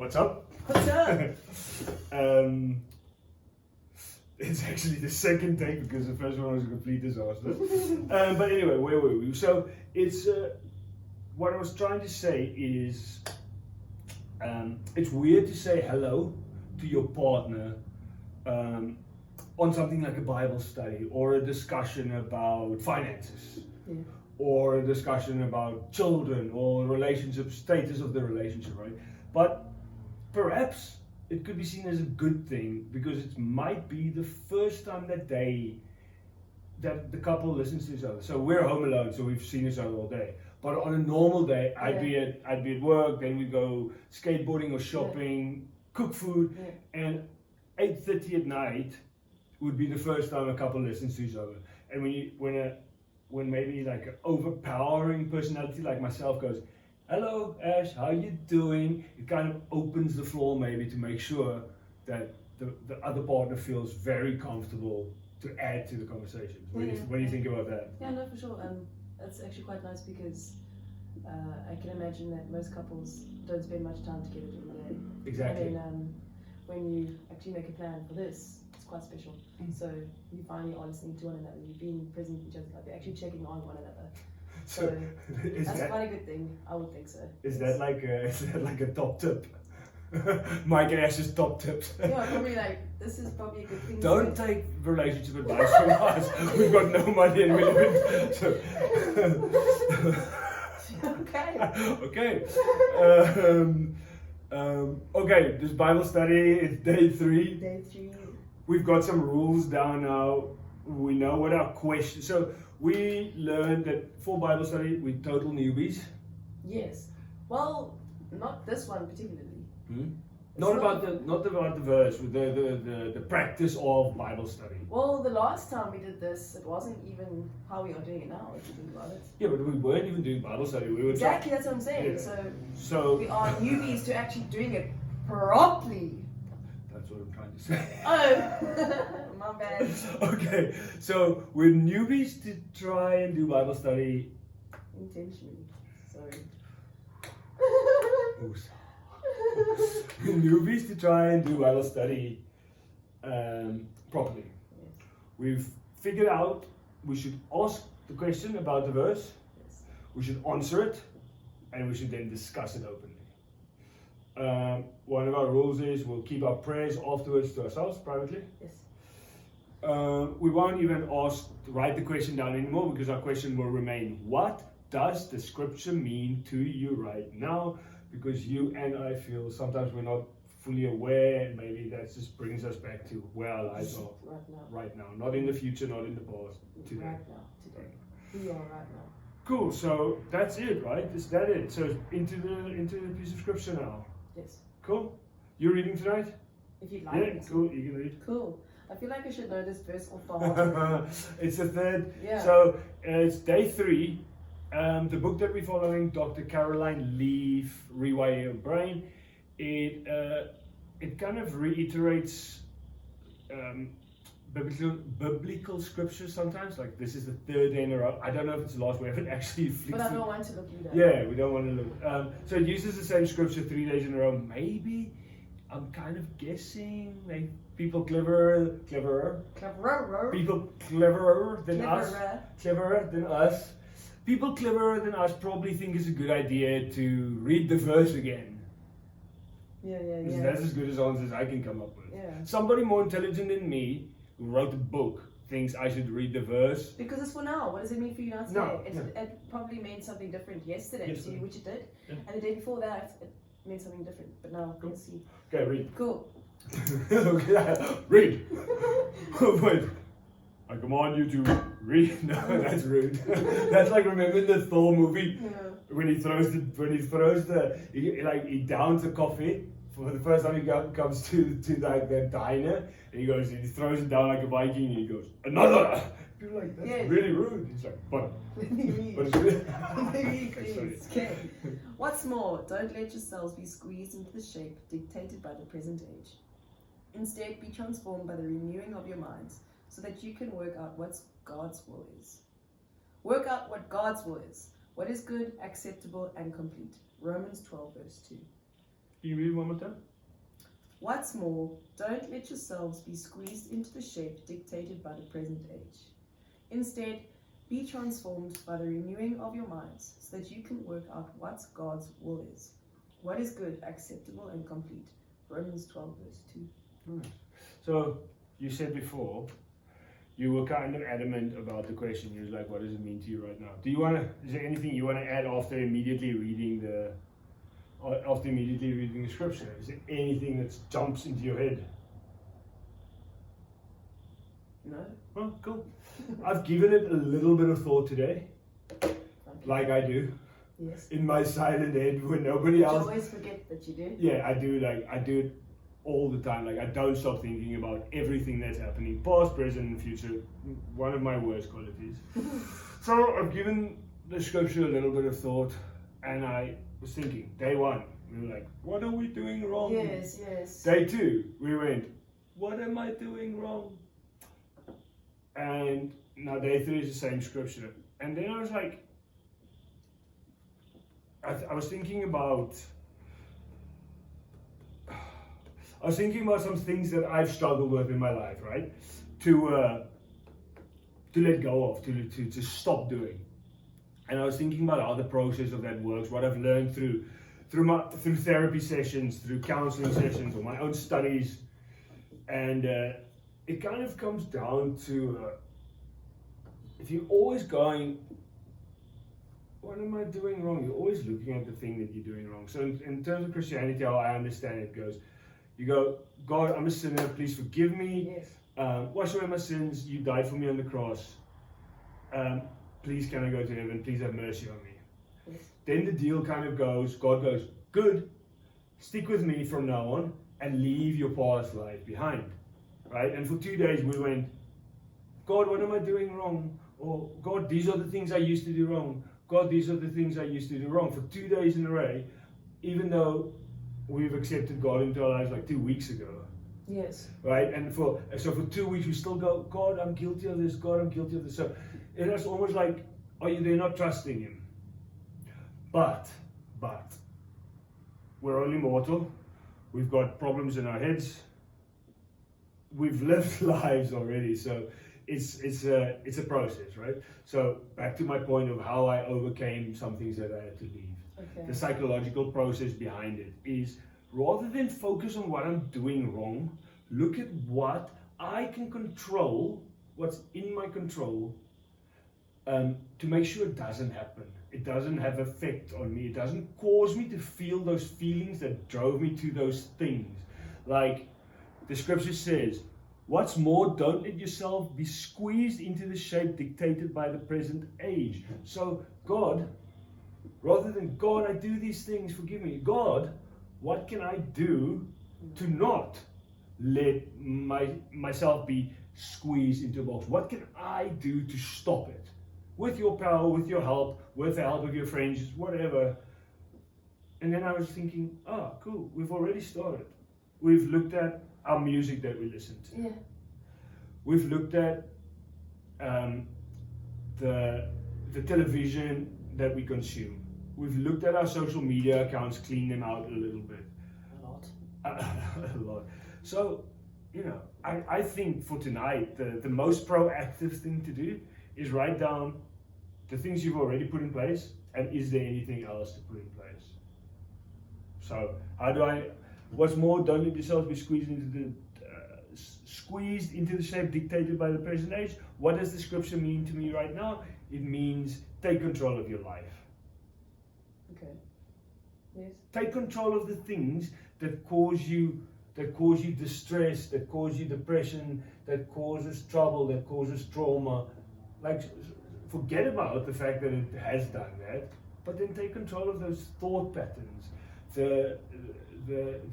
What's up? What's up? It's actually the second take because the first one was a complete disaster. But anyway, where were we? So it's what I was trying to say is it's weird to say hello to your partner on something like a Bible study or a discussion about finances. Yeah. Or a discussion about children or relationship status of the relationship, right? But perhaps it could be seen as a good thing because it might be the first time that the couple listens to each other. So we're home alone, so we've seen each other all day. But on a normal day, I'd be at work, then we go skateboarding or shopping, cook food, and 8:30 at night would be the first time a couple listens to each other. And when maybe like an overpowering personality like myself goes, "Hello Ash, how you doing?" It kind of opens the floor maybe to make sure that the other partner feels very comfortable to add to the conversation. What do you think about that? Yeah, no, for sure. That's actually quite nice because I can imagine that most couples don't spend much time together during the day. Exactly. And then when you actually make a plan for this, it's quite special. So you finally are listening to one another. You've been present with each other. Like you're actually checking on one another. So that's quite a good thing. I would think so. Is that like a top tip? Mike and Ash's top tips. Yeah, probably like this is probably a good thing. Don't take relationship advice from us. We've got no money and we live so. Okay. Okay. Okay. This Bible study is day 3. Day 3. We've got some rules down now. We know what our questions. So we learned that for Bible study we're total newbies. Yes. Well, not this one particularly. Not about the verse, the practice of Bible study. Well, the last time we did this, it wasn't even how we are doing it now, if you think about it. Yeah, but we weren't even doing Bible study. We were exactly, that's what I'm saying. Yeah. So we are newbies to actually doing it properly. That's what I'm trying to say. Oh, my bad. Okay, so we're newbies to try and do Bible study intentionally. Sorry. Oh, we're newbies to try and do Bible study properly. Yes. We've figured out we should ask the question about the verse, Yes. we should answer it, and we should then discuss it openly. One of our rules is we'll keep our prayers afterwards to ourselves privately. Yes. We won't even write the question down anymore because our question will remain, what does the scripture mean to you right now? Because you and I feel sometimes we're not fully aware, and maybe that just brings us back to where our lives are right now. Not in the future, not in the past, today. Right now, today. We are right now. Cool, so that's it, right? Is that it? So into the piece of scripture now. Yes. Cool. You reading tonight? If you'd like. Yeah, cool, you can read. Cool. I feel like I should know this verse off by heart. It's the third. Yeah. So it's day 3. The book that we're following, Dr. Caroline Leaf, Rewire Your Brain, it kind of reiterates biblical scriptures sometimes. Like this is the 3rd day in a row. I don't know if it's the last. We haven't actually flicked. But I don't want to look either. Yeah, we don't want to look. So it uses the same scripture 3 days in a row. Maybe I'm kind of guessing. Maybe people cleverer. People cleverer than us. People cleverer than us probably think it's a good idea to read the verse again. Yeah. That's as good as answers I can come up with. Yeah. Somebody more intelligent than me who wrote a book thinks I should read the verse. Because it's for now. What does it mean for you now today? No, It probably meant something different yesterday to you, which it did. Yeah. And the day before that, it meant something different. But now, let's see. Okay, read. Cool. Okay, read. Wait. I command you to read. No, that's rude. That's like, remember the Thor movie when he downs the coffee for the first time he comes to like the diner, and he throws it down like a Viking, and he goes, another. People are like, that's really rude. He's like, but it's really. Okay. What's more, don't let yourselves be squeezed into the shape dictated by the present age. Instead, be transformed by the renewing of your minds, so that you can work out what God's will is. Work out what God's will is. What is good, acceptable, and complete. Romans 12, verse 2. Can you read it one more time? What's more, don't let yourselves be squeezed into the shape dictated by the present age. Instead, be transformed by the renewing of your minds, so that you can work out what God's will is, what is good, acceptable, and complete. Romans 12, verse 2. Nice. So, you said before, you were kind of adamant about the question. You was like, what does it mean to you right now? Is there anything you want to add after immediately reading the scripture? Is there anything that jumps into your head? No? Oh, cool. I've given it a little bit of thought today, like I do. Yes. In my silent head when nobody else. You always forget that you do. Yeah, I do. I do it all the time. Like, I don't stop thinking about everything that's happening, past, present, and future. One of my worst qualities. So I've given the scripture a little bit of thought, and I was thinking, day one, we were like, what are we doing wrong? Yes, yes. Day two, we went, what am I doing wrong? And now day three is the same scripture. And then I was like, I was thinking about some things that I've struggled with in my life, right? To let go of, to stop doing. And I was thinking about how the process of that works, what I've learned through therapy sessions, through counseling sessions, or my own studies. And it kind of comes down to if you're always going, what am I doing wrong? You're always looking at the thing that you're doing wrong. So in terms of Christianity, how I understand it goes, you go, God, I'm a sinner, please forgive me. Yes. Wash away my sins, you died for me on the cross. Please can I go to heaven? Please have mercy on me. Yes. Then the deal kind of goes, God goes, good, stick with me from now on and leave your past life behind. Right? And for 2 days we went, God, what am I doing wrong? Or God, these are the things I used to do wrong. God, these are the things I used to do wrong. For 2 days in a row, even though we've accepted God into our lives like 2 weeks ago. Yes. Right? And for 2 weeks we still go, God, I'm guilty of this. God, I'm guilty of this. So it's almost like, are you there not trusting Him? But we're only mortal. We've got problems in our heads. We've lived lives already, so it's a process, right? So back to my point of how I overcame some things that I had to leave. Okay. The psychological process behind it is, rather than focus on what I'm doing wrong, look at what I can control, what's in my control, to make sure it doesn't happen. It doesn't have effect on me. It doesn't cause me to feel those feelings that drove me to those things. Like the scripture says, what's more, don't let yourself be squeezed into the shape dictated by the present age. So God, rather than God, I do these things, forgive me. God, what can I do to not let myself be squeezed into a box? What can I do to stop it? With your power, with your help, with the help of your friends, whatever. And then I was thinking, oh, cool, we've already started. We've looked at our music that we listen to. Yeah. We've looked at the television that we consume. We've looked at our social media accounts, cleaned them out a little bit. A lot. A lot. So, I think for tonight, the most proactive thing to do is write down the things you've already put in place, and is there anything else to put in place? So, what's more, don't let yourself be squeezed into the shape dictated by the present age. What does the scripture mean to me right now? It means take control of your life. Okay. Yes. Take control of the things that cause you distress, that cause you depression, that causes trouble, that causes trauma. Like, forget about the fact that it has done that, but then take control of those thought patterns, the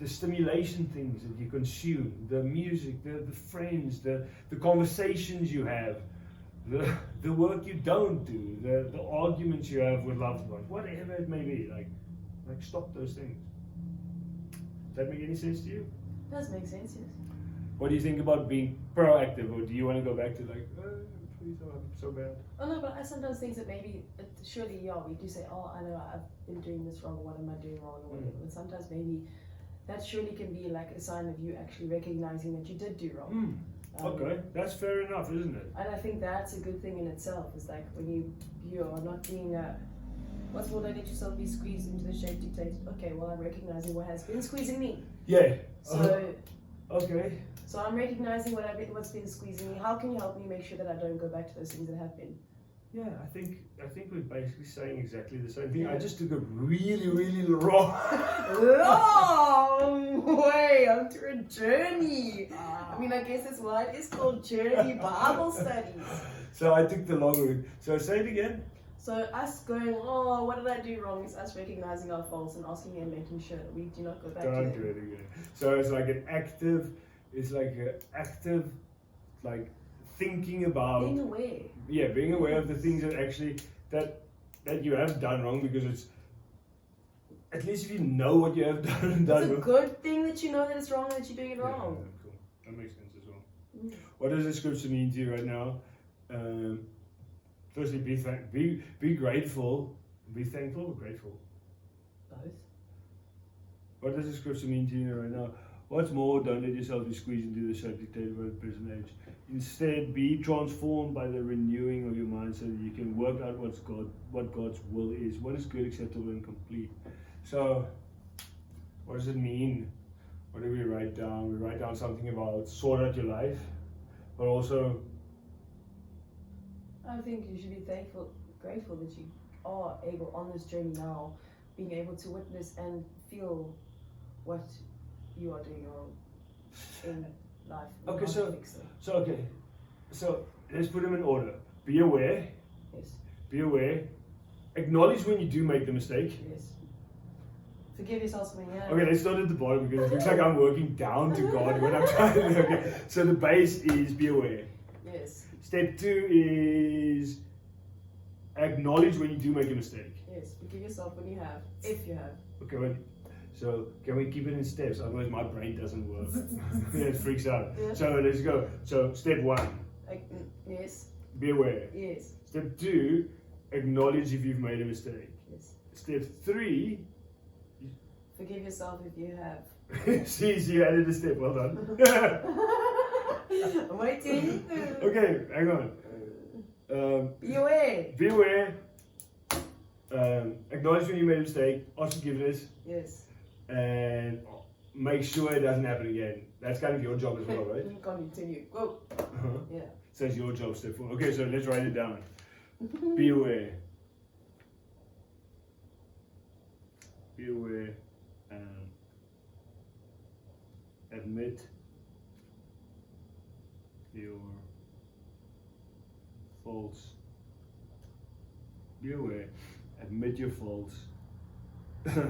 stimulation things that you consume, the music, the friends, the conversations you have, the work you don't do, the arguments you have with loved ones, whatever it may be. Like stop those things. Does that make any sense to you? It does make sense, yes. What do you think about being proactive, or do you want to go back to like, please, I'm so bad? Oh no, but I sometimes think that maybe, surely, yeah, we do say, oh, I know I've been doing this wrong, what am I doing wrong, or whatever. But sometimes maybe that surely can be like a sign of you actually recognizing that you did do wrong. Okay, that's fair enough, isn't it? And I think that's a good thing in itself. Is like when you are not being what's more, don't let yourself be squeezed into the shape dictated. Okay, well, I'm recognizing what has been squeezing me. Yeah. So Okay. so I'm recognizing what's been squeezing me. How can you help me make sure that I don't go back to those things that have been? Yeah, I think we're basically saying exactly the same thing. Yeah. I just took a really long. Long way onto a journey. I mean, I guess that's why it is called Journey Bible Studies. So I took the long route. So say it again. So us going, oh, what did I do wrong? Is us recognizing our faults and asking and making sure that we do not go back Don't to do them. it again. So it's like an active. It's like an active, like thinking about. Being aware. Yeah, being aware of the things that actually that you have done wrong, because it's at least if you know what you have done It's a wrong. good thing that you know that it's wrong and that you're doing it wrong. Yeah, cool. That makes sense as well. What does the scripture mean to you right now? Firstly, be grateful. Be thankful or grateful? Both. What does the scripture mean to you right now? What's more, don't let yourself be squeezed into the shape dictated by the present age. Instead, be transformed by the renewing of your mind so that you can work out what God's will is, what is good, acceptable, and complete. So, what does it mean? What do we write down? We write down something about sort out your life, but also, I think you should be grateful that you are able on this journey now, being able to witness and feel what you are doing wrong in life. You Okay, can't fix it. so let's put them in order. Be aware. Yes. Be aware. Acknowledge when you do make the mistake. Yes. Forgive yourself when you have. Okay, let's start at the bottom because it looks like I'm working down to God when I'm trying to. Okay, so the base is be aware. Yes. Step 2 is acknowledge when you do make a mistake. Yes. Forgive yourself when you have, if you have. Okay, wait. So can we keep it in steps? Otherwise my brain doesn't work. It freaks out. Yeah. So let's go. So step 1, Yes. be aware. Yes. Step 2, acknowledge if you've made a mistake. Yes. Step 3, Forgive yourself if you have. see, you added a step. Well done. I'm waiting. Okay, hang on. Be aware. Be aware. Acknowledge when you made a mistake. Ask forgiveness. Yes. And make sure it doesn't happen again. That's kind of your job as well, right? Continue. Go. Yeah. So it's your job, step 4. Okay, so let's write it down. Be aware. Be aware. Admit your faults. Be aware. Admit your faults. Ask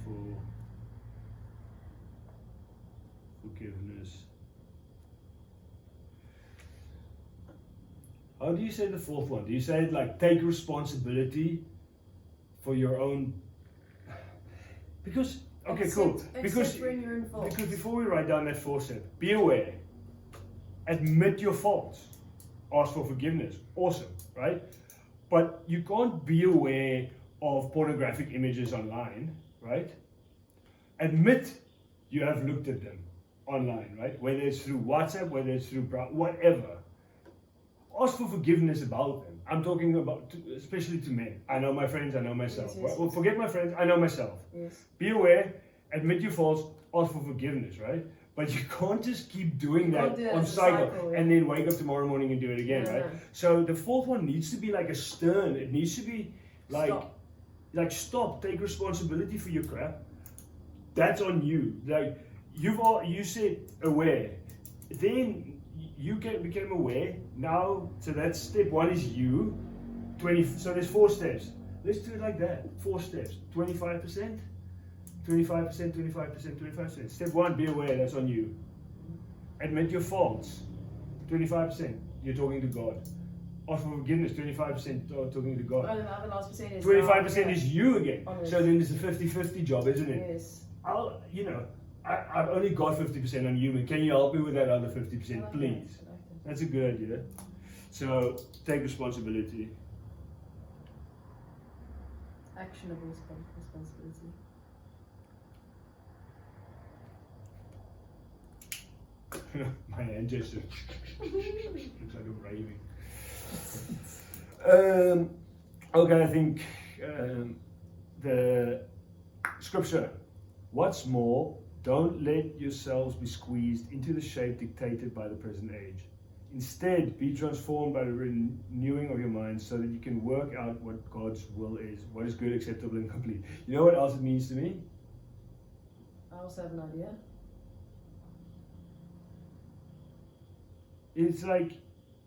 for forgiveness. How do you say the fourth one? Do you say it like take responsibility for your own? Because okay, cool. Because when you're in fault. because before we write down that 4th step, be aware, admit your faults, ask for forgiveness. Awesome, right? But you can't be aware of pornographic images online, right? Admit you have looked at them online, right? Whether it's through WhatsApp, whether it's through whatever. Ask for forgiveness about them. I'm talking about, especially to men. I know my friends, I know myself. Yes. Well, forget my friends, I know myself. Yes. Be aware, admit your faults, ask for forgiveness, right? But you can't just keep doing that do it on as a cycle cycle, yeah. and then wake up tomorrow morning and do it again, No, right? no. So the 4th one needs to be like a stern. It needs to be like, stop, take responsibility for your crap. That's on you. Like you said aware, then you became aware. Now, so that's step 1 is you. 20. So there's 4 steps. Let's do it like that. 4 steps. 25%. 25%, 25%, 25%. Step 1, be aware, that's on you. Admit your faults. 25%, you're talking to God. Ask for forgiveness, 25% talking to God. Oh, the other last percent is 25% is you again. Honest. So then it's a 50-50 job, isn't it? Yes. I've only got 50% on you, but can you help me with that other 50%, please? That's a good idea. So take responsibility. Actionable responsibility. My hand gesture. Looks like I'm raving. Okay, I think the scripture. What's more, don't let yourselves be squeezed into the shape dictated by the present age. Instead, be transformed by the renewing of your mind so that you can work out what God's will is, what is good, acceptable, and complete. You know what else it means to me? I also have an idea. It's like,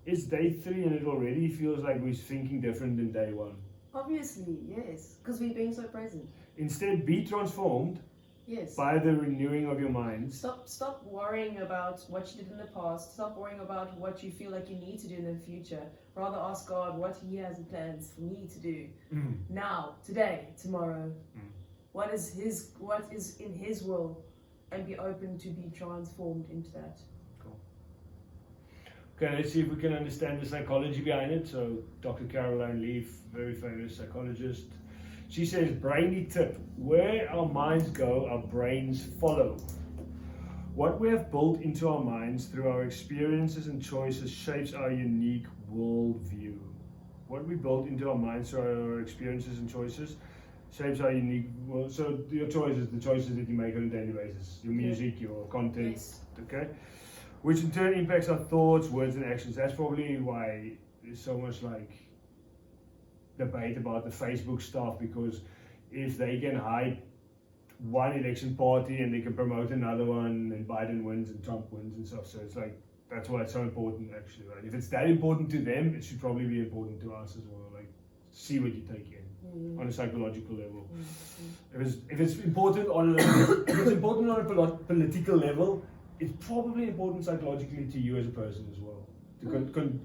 it's day 3 and it already feels like we're thinking different than day 1. Obviously, yes, because we're being so present. Instead, be transformed Yes. by the renewing of your mind. Stop worrying about what you did in the past. Stop worrying about what you feel like you need to do in the future. Rather ask God what He has in plans for me to do now, today, tomorrow. What is in His will, and be open to be transformed into that. Cool. Okay, let's see if we can understand the psychology behind it. So, Dr. Caroline Leaf, very famous psychologist. She says, brainy tip, where our minds go, our brains follow. What we have built into our minds through our experiences and choices shapes our unique worldview. What we built into our minds through our experiences and choices shapes our unique world. So your choices, the choices that you make on a daily basis, your music, your content, Yes. okay? Which in turn impacts our thoughts, words and actions. That's probably why there's so much like debate about the Facebook stuff, because if they can hide one election party and they can promote another one and Biden wins and Trump wins and stuff, so it's like that's why it's so important actually, right? If it's that important to them, it should probably be important to us as well. Like, see what you take in on a psychological level. If it's important on a political level, it's probably important psychologically to you as a person as well, to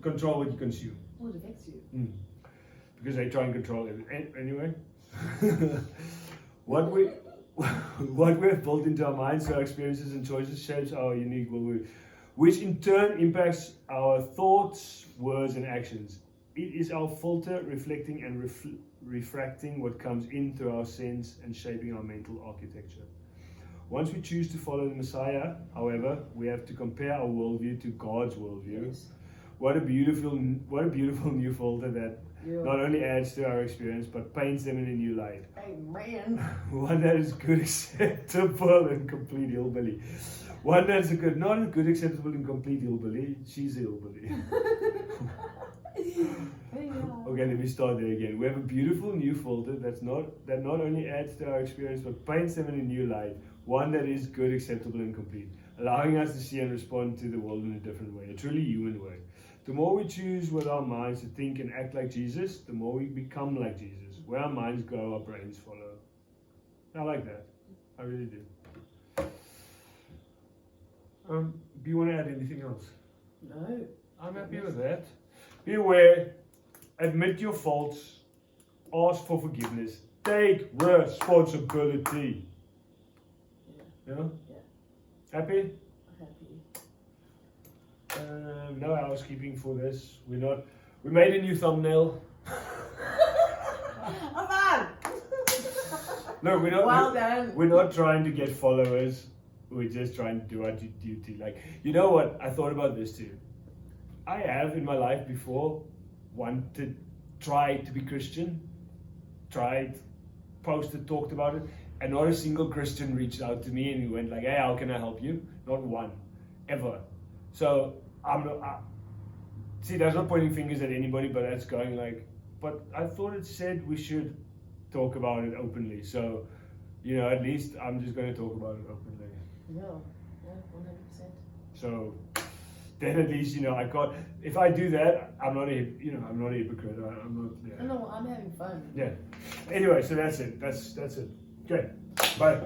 control what you consume. Well, it affects you. Because they try and control it. Anyway, what we have built into our minds, our experiences and choices shapes our unique worldview, which in turn impacts our thoughts, words and actions. It is our filter reflecting and refracting what comes in through our sense and shaping our mental architecture. Once we choose to follow the Messiah, however, we have to compare our worldview to God's worldview. Yes. What a beautiful new filter that not only adds to our experience, but paints them in a new light. Amen. One that is good, acceptable, and complete hillbilly. One that's not a good, acceptable, and complete hillbilly. She's a hillbilly. Okay, let me start there again. We have a beautiful new filter that not only adds to our experience, but paints them in a new light. One that is good, acceptable, and complete, allowing us to see and respond to the world in a different way, a truly human way. The more we choose with our minds to think and act like Jesus, the more we become like Jesus. Where our minds go, our brains follow. I like that. I really do. Do you want to add anything else? No. I'm happy with that. Be aware, admit your faults, ask for forgiveness, take responsibility. Yeah. Yeah? Yeah. Happy? Happy. No housekeeping for this. We made a new thumbnail. I'm on! No, Well done. We're not trying to get followers. We're just trying to do our duty. Like, you know what? I thought about this too. I have in my life before tried to be Christian, posted, talked about it, and not a single Christian reached out to me and he went like, hey, how can I help you? Not one, ever. So see, that's not pointing fingers at anybody, but that's going like, but I thought it said we should talk about it openly. So, at least I'm just going to talk about it openly. Yeah, 100%. So then at least, I can't, if I do that, I'm not a hypocrite. I'm not, yeah. No, I'm having fun. Yeah. Anyway, so that's it. That's it. Okay. Bye.